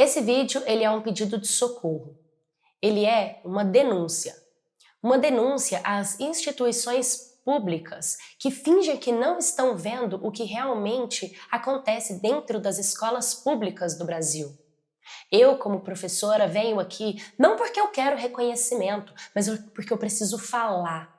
Esse vídeo ele é um pedido de socorro. Ele é uma denúncia. Uma denúncia às instituições públicas que fingem que não estão vendo o que realmente acontece dentro das escolas públicas do Brasil. Eu, como professora, venho aqui não porque eu quero reconhecimento, mas porque eu preciso falar.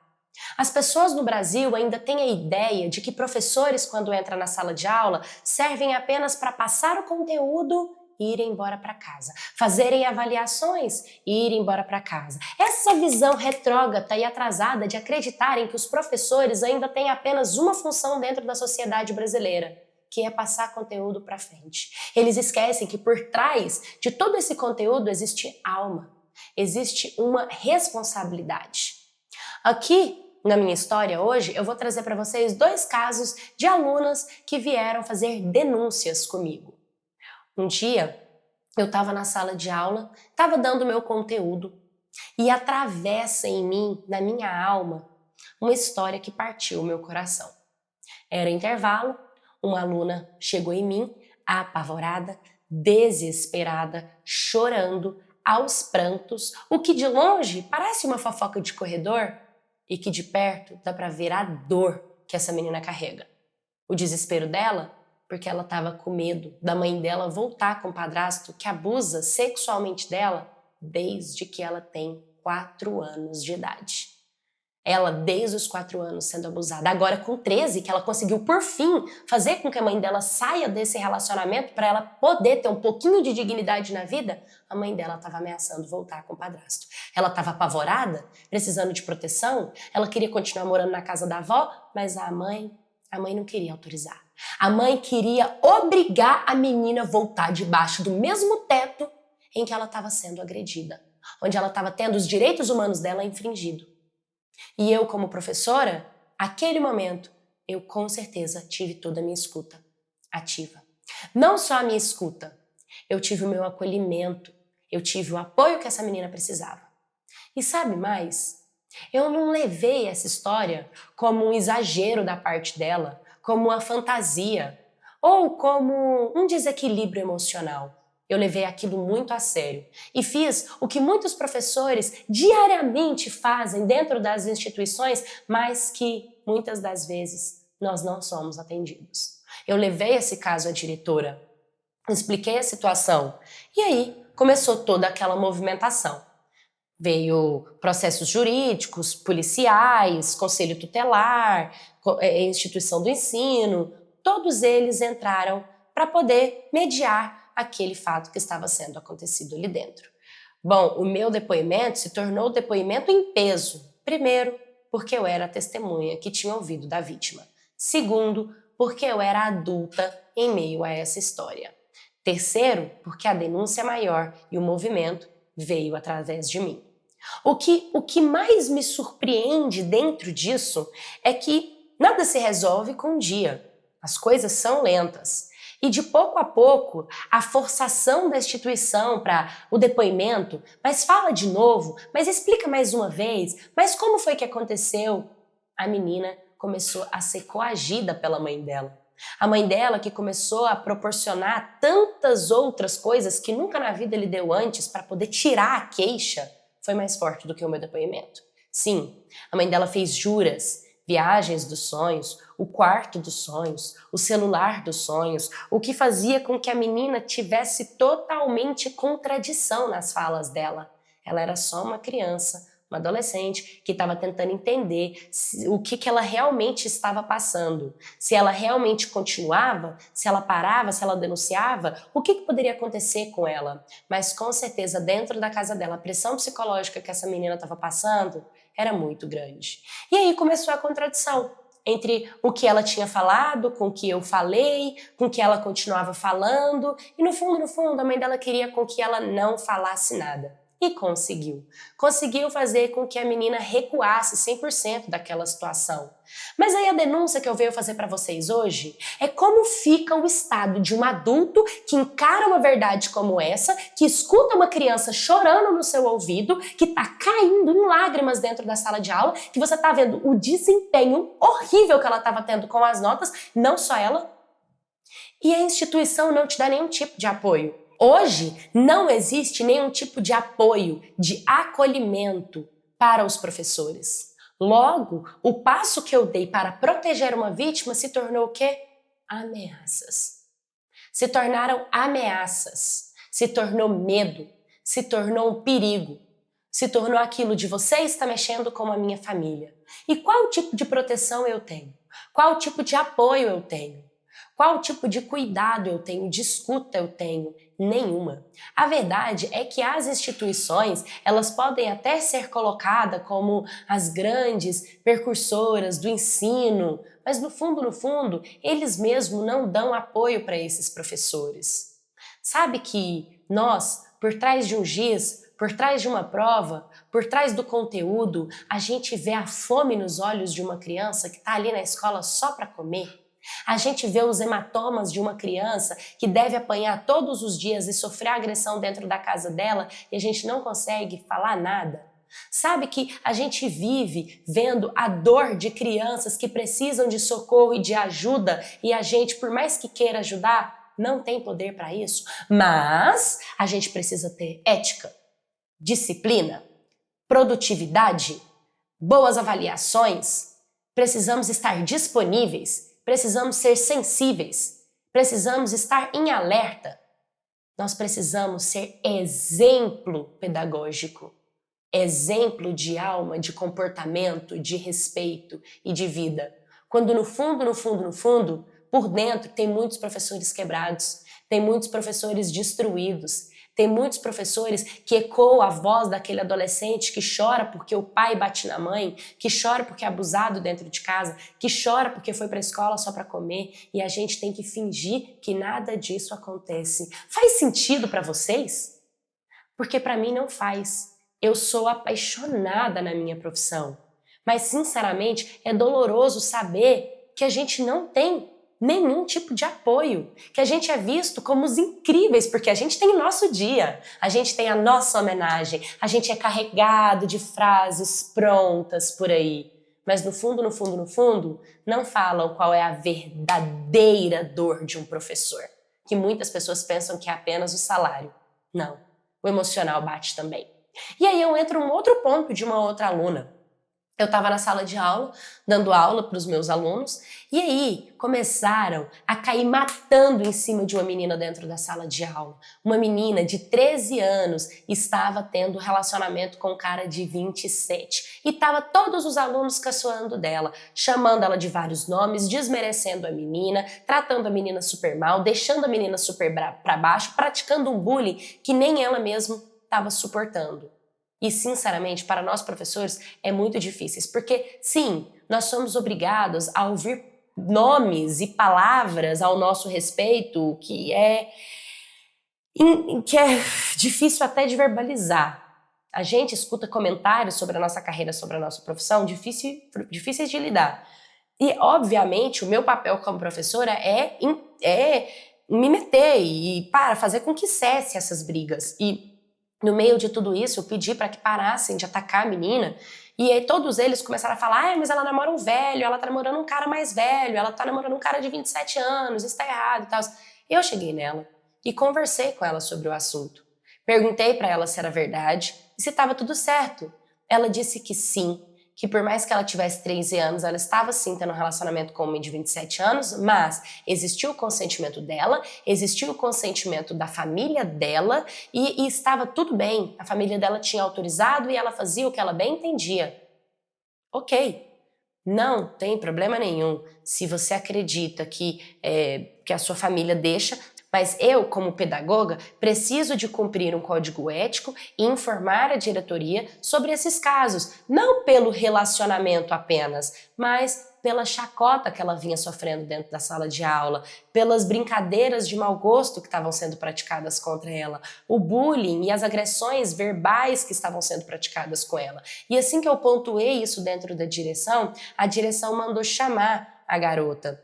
As pessoas no Brasil ainda têm a ideia de que professores, quando entram na sala de aula, servem apenas para passar o conteúdo e ir embora para casa, fazerem avaliações e ir embora para casa. Essa visão retrógrada e atrasada de acreditarem que os professores ainda têm apenas uma função dentro da sociedade brasileira, que é passar conteúdo para frente. Eles esquecem que por trás de todo esse conteúdo existe alma, existe uma responsabilidade. Aqui, na minha história hoje, eu vou trazer para vocês 2 casos de alunas que vieram fazer denúncias comigo. Um dia, eu estava na sala de aula, estava dando meu conteúdo e atravessa em mim, na minha alma, uma história que partiu o meu coração. Era intervalo, uma aluna chegou em mim, apavorada, desesperada, chorando, aos prantos, o que de longe parece uma fofoca de corredor e que de perto dá para ver a dor que essa menina carrega. O desespero dela, porque ela estava com medo da mãe dela voltar com o padrasto que abusa sexualmente dela desde que ela tem 4 anos de idade. Ela, desde os 4 anos, sendo abusada. Agora, com 13, que ela conseguiu, por fim, fazer com que a mãe dela saia desse relacionamento para ela poder ter um pouquinho de dignidade na vida, a mãe dela estava ameaçando voltar com o padrasto. Ela estava apavorada, precisando de proteção, ela queria continuar morando na casa da avó, mas a mãe não queria autorizar. A mãe queria obrigar a menina a voltar debaixo do mesmo teto em que ela estava sendo agredida, onde ela estava tendo os direitos humanos dela infringidos. E eu, como professora, aquele momento, eu com certeza tive toda a minha escuta ativa. Não só a minha escuta, eu tive o meu acolhimento, eu tive o apoio que essa menina precisava. E sabe mais? Eu não levei essa história como um exagero da parte dela, como uma fantasia ou como um desequilíbrio emocional. Eu levei aquilo muito a sério e fiz o que muitos professores diariamente fazem dentro das instituições, mas que muitas das vezes nós não somos atendidos. Eu levei esse caso à diretora, expliquei a situação e aí começou toda aquela movimentação. Veio processos jurídicos, policiais, conselho tutelar, instituição do ensino, todos eles entraram para poder mediar aquele fato que estava sendo acontecido ali dentro. Bom, o meu depoimento se tornou depoimento em peso. Primeiro, porque eu era a testemunha que tinha ouvido da vítima. Segundo, porque eu era adulta em meio a essa história. Terceiro, porque a denúncia é maior e o movimento veio através de mim. O que mais me surpreende dentro disso é que nada se resolve com um dia. As coisas são lentas. E de pouco a pouco, a forçação da instituição para o depoimento, mas fala de novo, mas explica mais uma vez, mas como foi que aconteceu? A menina começou a ser coagida pela mãe dela. A mãe dela que começou a proporcionar tantas outras coisas que nunca na vida lhe deu antes para poder tirar a queixa, foi mais forte do que o meu depoimento. Sim, a mãe dela fez juras, viagens dos sonhos, o quarto dos sonhos, o celular dos sonhos, o que fazia com que a menina tivesse totalmente contradição nas falas dela. Ela era só uma criança, uma adolescente que estava tentando entender o que ela realmente estava passando. Se ela realmente continuava, se ela parava, se ela denunciava, o que poderia acontecer com ela. Mas com certeza dentro da casa dela, a pressão psicológica que essa menina estava passando era muito grande. E aí começou a contradição entre o que ela tinha falado, com o que eu falei, com o que ela continuava falando, e no fundo, a mãe dela queria com que ela não falasse nada. E conseguiu. Conseguiu fazer com que a menina recuasse 100% daquela situação. Mas aí a denúncia que eu venho fazer para vocês hoje é como fica o estado de um adulto que encara uma verdade como essa, que escuta uma criança chorando no seu ouvido, que tá caindo em lágrimas dentro da sala de aula, que você tá vendo o desempenho horrível que ela estava tendo com as notas, não só ela, e a instituição não te dá nenhum tipo de apoio. Hoje não existe nenhum tipo de apoio, de acolhimento para os professores. Logo, o passo que eu dei para proteger uma vítima se tornou o quê? Ameaças. Se tornaram ameaças, se tornou medo, se tornou um perigo, se tornou aquilo de você está mexendo com a minha família. E qual tipo de proteção eu tenho? Qual tipo de apoio eu tenho? Qual tipo de cuidado eu tenho, de escuta eu tenho? Nenhuma. A verdade é que as instituições, elas podem até ser colocadas como as grandes percursoras do ensino, mas no fundo, eles mesmos não dão apoio para esses professores. Sabe que nós, por trás de um giz, por trás de uma prova, por trás do conteúdo, a gente vê a fome nos olhos de uma criança que está ali na escola só para comer? A gente vê os hematomas de uma criança que deve apanhar todos os dias e sofrer agressão dentro da casa dela e a gente não consegue falar nada? Sabe que a gente vive vendo a dor de crianças que precisam de socorro e de ajuda e a gente, por mais que queira ajudar, não tem poder para isso? Mas a gente precisa ter ética, disciplina, produtividade, boas avaliações, precisamos estar disponíveis. Precisamos ser sensíveis, precisamos estar em alerta. Nós precisamos ser exemplo pedagógico, exemplo de alma, de comportamento, de respeito e de vida. Quando no fundo, por dentro tem muitos professores quebrados, tem muitos professores destruídos, tem muitos professores que ecoam a voz daquele adolescente que chora porque o pai bate na mãe, que chora porque é abusado dentro de casa, que chora porque foi para a escola só para comer e a gente tem que fingir que nada disso acontece. Faz sentido para vocês? Porque para mim não faz. Eu sou apaixonada na minha profissão, mas sinceramente é doloroso saber que a gente não tem nenhum tipo de apoio, que a gente é visto como os incríveis, porque a gente tem o nosso dia, a gente tem a nossa homenagem, a gente é carregado de frases prontas por aí, mas no fundo, não falam qual é a verdadeira dor de um professor, que muitas pessoas pensam que é apenas o salário. Não, o emocional bate também. E aí eu entro num outro ponto de uma outra aluna. Eu estava na sala de aula, dando aula para os meus alunos, e aí começaram a cair matando em cima de uma menina dentro da sala de aula. Uma menina de 13 anos estava tendo relacionamento com um cara de 27. E estava todos os alunos caçoando dela, chamando ela de vários nomes, desmerecendo a menina, tratando a menina super mal, deixando a menina super para baixo, praticando um bullying que nem ela mesma estava suportando. E, sinceramente, para nós professores é muito difícil, porque, sim, nós somos obrigados a ouvir nomes e palavras ao nosso respeito que é difícil até de verbalizar. A gente escuta comentários sobre a nossa carreira, sobre a nossa profissão, difíceis de lidar. E, obviamente, o meu papel como professora é me meter e fazer com que cesse essas brigas. E no meio de tudo isso, eu pedi para que parassem de atacar a menina e aí todos eles começaram a falar, mas ela namora um velho, ela tá namorando um cara mais velho, ela tá namorando um cara de 27 anos, isso tá errado e tal. Eu cheguei nela e conversei com ela sobre o assunto. Perguntei para ela se era verdade e se estava tudo certo. Ela disse que sim, que por mais que ela tivesse 13 anos, ela estava sim tendo um relacionamento com um homem de 27 anos, mas existiu o consentimento dela, existiu o consentimento da família dela e estava tudo bem. A família dela tinha autorizado e ela fazia o que ela bem entendia. Ok, não tem problema nenhum se você acredita que a sua família deixa. Mas eu, como pedagoga, preciso de cumprir um código ético e informar a diretoria sobre esses casos, não pelo relacionamento apenas, mas pela chacota que ela vinha sofrendo dentro da sala de aula, pelas brincadeiras de mau gosto que estavam sendo praticadas contra ela, o bullying e as agressões verbais que estavam sendo praticadas com ela. E assim que eu pontuei isso dentro da direção, a direção mandou chamar a garota.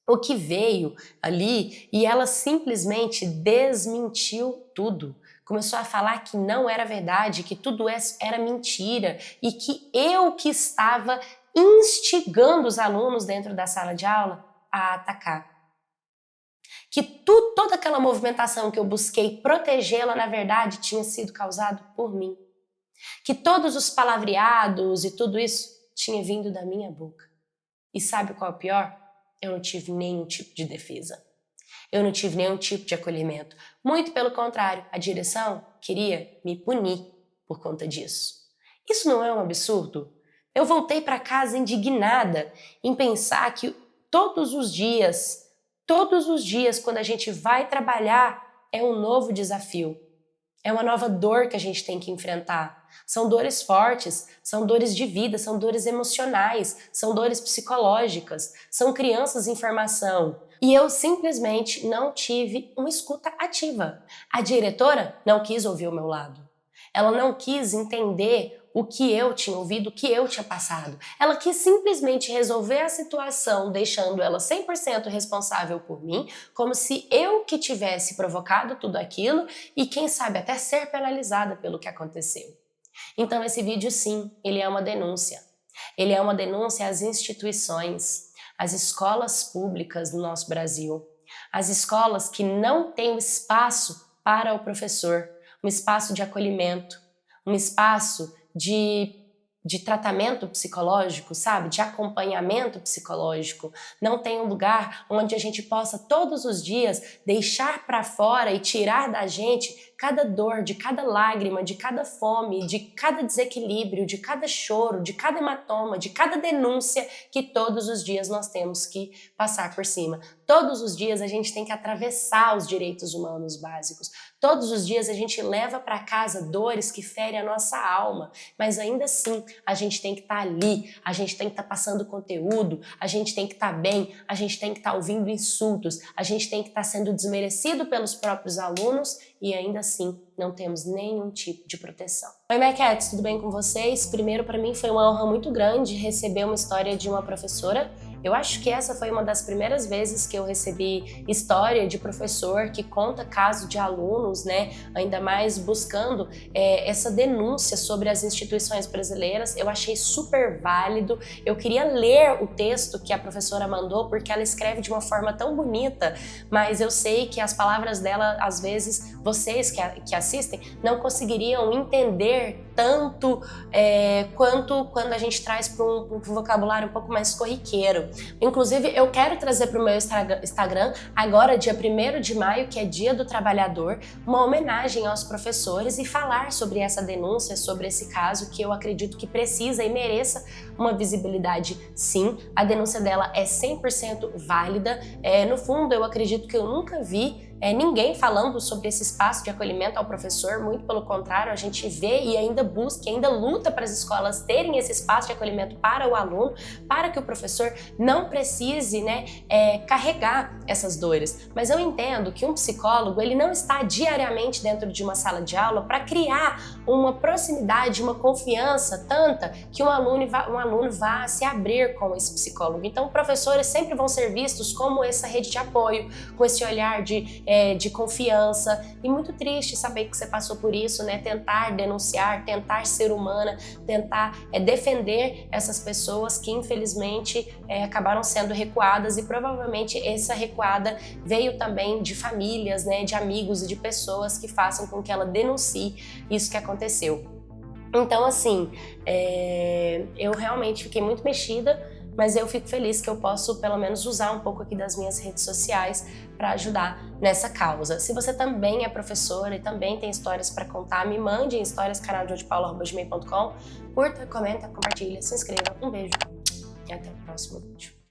O que veio ali e ela simplesmente desmentiu tudo. Começou a falar que não era verdade, que tudo era mentira e que eu que estava instigando os alunos dentro da sala de aula a atacar. Que toda aquela movimentação que eu busquei protegê-la, na verdade, tinha sido causado por mim. Que todos os palavreados e tudo isso tinha vindo da minha boca. E sabe qual é o pior? Eu não tive nenhum tipo de defesa. Eu não tive nenhum tipo de acolhimento. Muito pelo contrário, a direção queria me punir por conta disso. Isso não é um absurdo? Eu voltei para casa indignada em pensar que todos os dias, quando a gente vai trabalhar, é um novo desafio. É uma nova dor que a gente tem que enfrentar. São dores fortes, são dores de vida, são dores emocionais, são dores psicológicas, são crianças em formação. E eu simplesmente não tive uma escuta ativa. A diretora não quis ouvir o meu lado. Ela não quis entender o que eu tinha ouvido, o que eu tinha passado. Ela quis simplesmente resolver a situação, deixando ela 100% responsável por mim, como se eu que tivesse provocado tudo aquilo e, quem sabe, até ser penalizada pelo que aconteceu. Então esse vídeo, sim, ele é uma denúncia. Ele é uma denúncia às instituições, às escolas públicas do nosso Brasil, às escolas que não têm o espaço para o professor, um espaço de acolhimento, um espaço de tratamento psicológico, sabe? De acompanhamento psicológico. Não tem um lugar onde a gente possa todos os dias deixar para fora e tirar da gente cada dor, de cada lágrima, de cada fome, de cada desequilíbrio, de cada choro, de cada hematoma, de cada denúncia que todos os dias nós temos que passar por cima. Todos os dias a gente tem que atravessar os direitos humanos básicos. Todos os dias a gente leva para casa dores que ferem a nossa alma, mas ainda assim a gente tem que estar ali, a gente tem que estar passando conteúdo, a gente tem que estar bem, a gente tem que estar ouvindo insultos, a gente tem que estar sendo desmerecido pelos próprios alunos e ainda assim não temos nenhum tipo de proteção. Oi, Maquettes, tudo bem com vocês? Primeiro, para mim foi uma honra muito grande receber uma história de uma professora. Eu acho que essa foi uma das primeiras vezes que eu recebi história de professor que conta caso de alunos, né? Ainda mais buscando essa denúncia sobre as instituições brasileiras. Eu achei super válido. Eu queria ler o texto que a professora mandou porque ela escreve de uma forma tão bonita, mas eu sei que as palavras dela, às vezes, vocês que assistem, não conseguiriam entender tanto quanto quando a gente traz para um vocabulário um pouco mais corriqueiro. Inclusive, eu quero trazer para o meu Instagram, agora dia 1º de maio, que é Dia do Trabalhador, uma homenagem aos professores e falar sobre essa denúncia, sobre esse caso que eu acredito que precisa e mereça uma visibilidade, sim. A denúncia dela é 100% válida. No fundo, eu acredito que eu nunca vi ninguém falando sobre esse espaço de acolhimento ao professor, muito pelo contrário, a gente vê e ainda busca, e ainda luta para as escolas terem esse espaço de acolhimento para o aluno, para que o professor não precise, carregar essas dores. Mas eu entendo que um psicólogo, ele não está diariamente dentro de uma sala de aula para criar uma proximidade, uma confiança tanta que um aluno vá se abrir com esse psicólogo. Então, professores sempre vão ser vistos como essa rede de apoio, com esse olhar de confiança, e muito triste saber que você passou por isso, né? Tentar denunciar, tentar ser humana, tentar defender essas pessoas que infelizmente acabaram sendo recuadas, e provavelmente essa recuada veio também de famílias, né? De amigos e de pessoas que façam com que ela denuncie isso que aconteceu. Então, assim, eu realmente fiquei muito mexida, mas eu fico feliz que eu posso pelo menos usar um pouco aqui das minhas redes sociais para ajudar nessa causa. Se você também é professora e também tem histórias para contar, me mande em historias@gmail.com. Curta, comenta, compartilha, se inscreva. Um beijo e até o próximo vídeo.